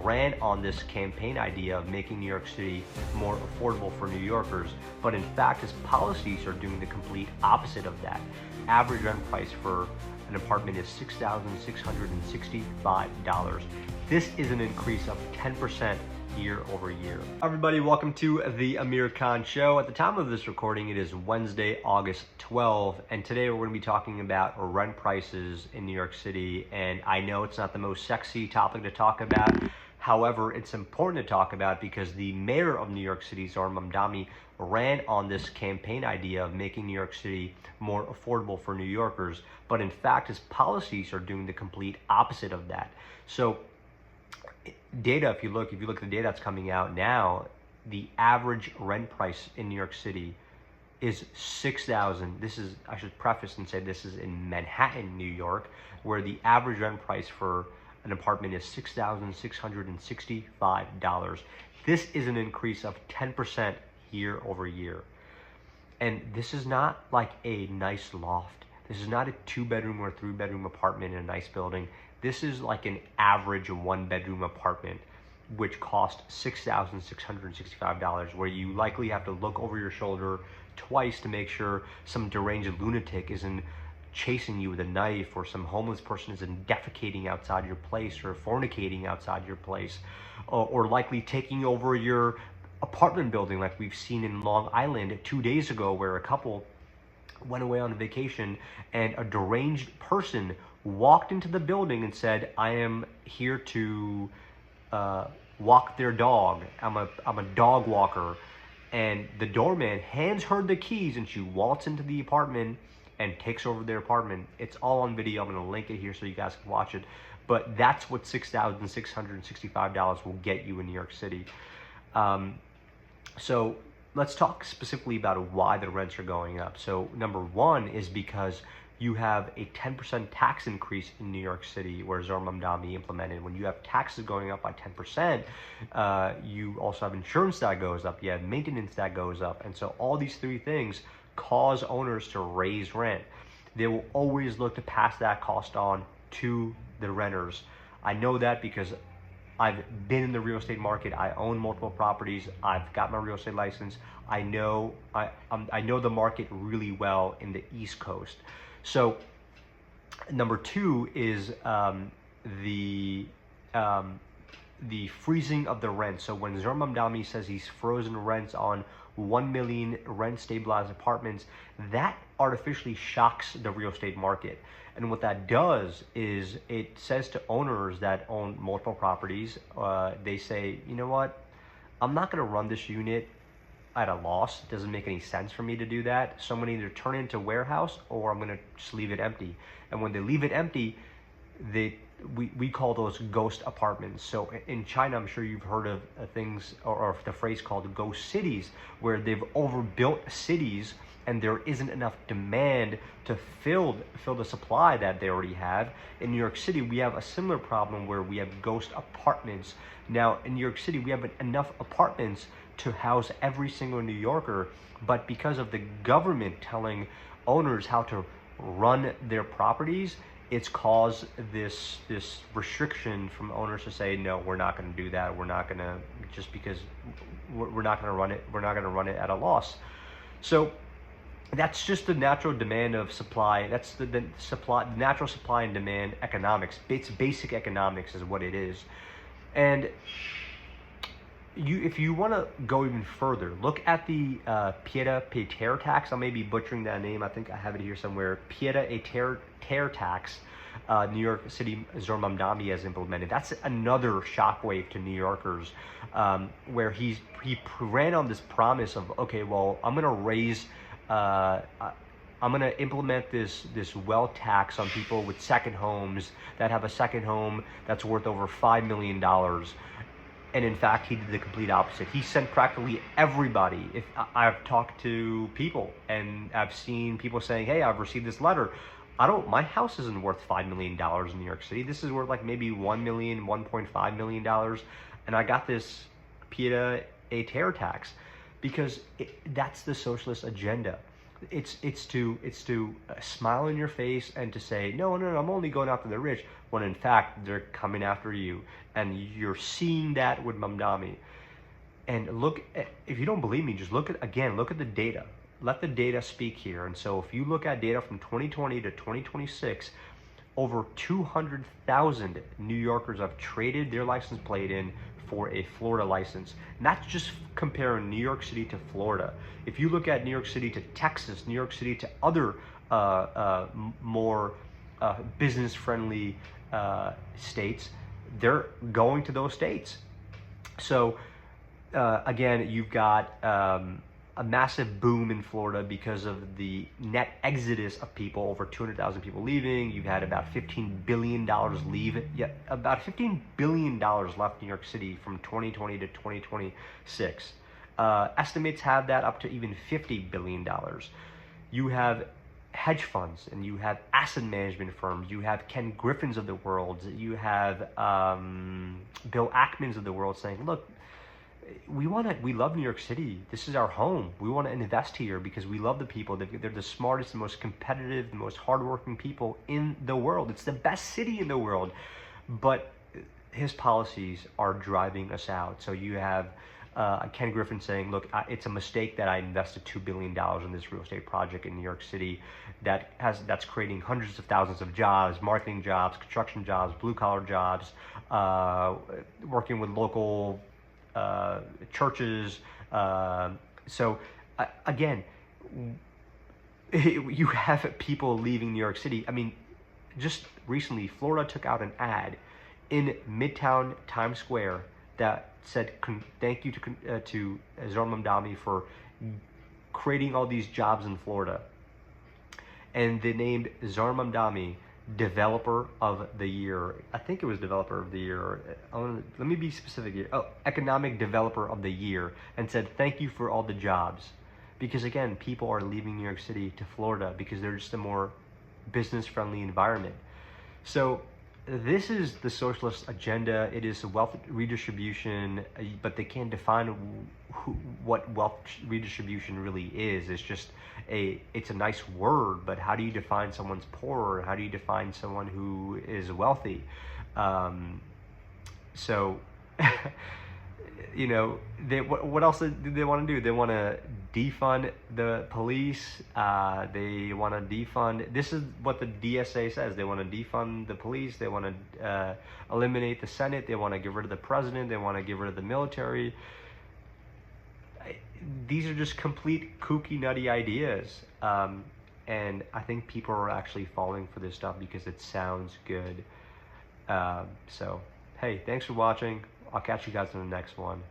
ran on this campaign idea of making New York City more affordable for New Yorkers, but in fact his policies are doing the complete opposite of that. Average rent price for an apartment is $6,665. This is an increase of 10% year over year. Everybody, welcome to the Amir Khan Show. At the time of this recording, it is Wednesday, August 12th, and today we're going to be talking about rent prices in New York City. And I know it's not the most sexy topic to talk about. However, it's important to talk about because the mayor of New York City, Zohran Mamdani, ran on this campaign idea of making New York City more affordable for New Yorkers, but in fact his policies are doing the complete opposite of that. So data, if you look at the data that's coming out now, the average rent price in New York City is $6,000. This is, I should preface and say, this is in Manhattan, New York, where the average rent price for an apartment is $6,665. This is an increase of 10% year over year. And this is not like a nice loft. This is not a 2-bedroom or 3-bedroom apartment in a nice building. This is like an average 1-bedroom apartment, which costs $6,665, where you likely have to look over your shoulder twice to make sure some deranged lunatic isn't chasing you with a knife, or some homeless person isn't defecating outside your place or fornicating outside your place, or likely taking over your apartment building like we've seen in Long Island 2 days ago, where a couple went away on a vacation and a deranged person walked into the building and said, I am here to walk their dog. I'm a dog walker. And the doorman hands her the keys and she walks into the apartment and takes over their apartment. It's all on video. I'm going to link it here so you guys can watch it. But that's what $6,665 will get you in New York City. So let's talk specifically about why the rents are going up. So number one is because you have a 10% tax increase in New York City, where Zohran Mamdani implemented. When you have taxes going up by 10%, you also have insurance that goes up, you have maintenance that goes up. And so all these three things cause owners to raise rent. They will always look to pass that cost on to the renters. I know that because I've been in the real estate market. I own multiple properties. I've got my real estate license. I know the market really well in the East Coast. So number two is the freezing of the rent. So when Zohran Mamdani says he's frozen rents on 1 million rent stabilized apartments, that artificially shocks the real estate market. And what that does is it says to owners that own multiple properties, they say, you know what, I'm not going to run this unit at a loss. It doesn't make any sense for me to do that. So I'm going to either turn it into a warehouse or I'm going to just leave it empty. And when they leave it empty, we call those ghost apartments. So in China, I'm sure you've heard of things or the phrase called ghost cities, where they've overbuilt cities and there isn't enough demand to fill the supply that they already have. In New York City, we have a similar problem where we have ghost apartments. Now, in New York City, we have enough apartments to house every single New Yorker, but because of the government telling owners how to run their properties, it's caused this restriction from owners to say, no, we're not going to do that. We're not going to, just because we're not going to run it. We're not going to run it at a loss. So that's just the natural demand of supply. That's the natural supply and demand economics. It's basic economics is what it is. And if you want to go even further, look at the pied-à-terre tax. I may be butchering that name. I think I have it here somewhere. Pied-à-terre tax, New York City, Zohran Mamdani has implemented. That's another shockwave to New Yorkers, where he ran on this promise of, okay, well, I'm going to raise, I'm going to implement this wealth tax on people with second homes that have a second home that's worth over $5 million. And in fact, he did the complete opposite. He sent practically everybody. If I've talked to people and I've seen people saying, hey, I've received this letter. My house isn't worth $5 million in New York City. This is worth like maybe $1 million, $1.5 million. And I got this pied-à-terre tax because that's the socialist agenda. it's to smile in your face and to say no, I'm only going after the rich, when in fact they're coming after you, and you're seeing that with Mamdani. And look, if you don't believe me, just look at the data. Let the data speak here. And so if you look at data from 2020 to 2026, over 200,000 New Yorkers have traded their license plate in for a Florida license. And that's just comparing New York City to Florida. If you look at New York City to Texas, New York City to other more business-friendly states, they're going to those states. So again, you've got a massive boom in Florida because of the net exodus of people, over 200,000 people leaving. You've had about $15 billion leave. Yeah, about $15 billion left New York City from 2020 to 2026. Estimates have that up to even $50 billion. You have hedge funds, and you have asset management firms. You have Ken Griffins of the world. You have Bill Ackmans of the world saying, look, we love New York City. This is our home. We want to invest here because we love the people. They're the smartest, the most competitive, the most hardworking people in the world. It's the best city in the world. But his policies are driving us out. So you have Ken Griffin saying, look, it's a mistake that I invested $2 billion in this real estate project in New York City that's creating hundreds of thousands of jobs, marketing jobs, construction jobs, blue collar jobs, working with local churches. So again, you have people leaving New York City. I mean, just recently, Florida took out an ad in Midtown Times Square that said, thank you to Zohran Mamdani for creating all these jobs in Florida. And they named Zohran Mamdani Developer of the Year. I think it was Developer of the Year. Let me be specific here. Oh, Economic Developer of the Year, and said thank you for all the jobs. Because again, people are leaving New York City to Florida because they're just a more business-friendly environment. So this is the socialist agenda. It is wealth redistribution, but they can't define what wealth redistribution really is. It's a nice word, but how do you define someone's poor? How do you define someone who is wealthy? So, you know, what else do they want to do? They want to defund the police. They want to defund. This is what the DSA says. They want to defund the police. They want to eliminate the Senate. They want to get rid of the president. They want to get rid of the military. These are just complete kooky, nutty ideas. And I think people are actually falling for this stuff because it sounds good. So, hey, thanks for watching. I'll catch you guys in the next one.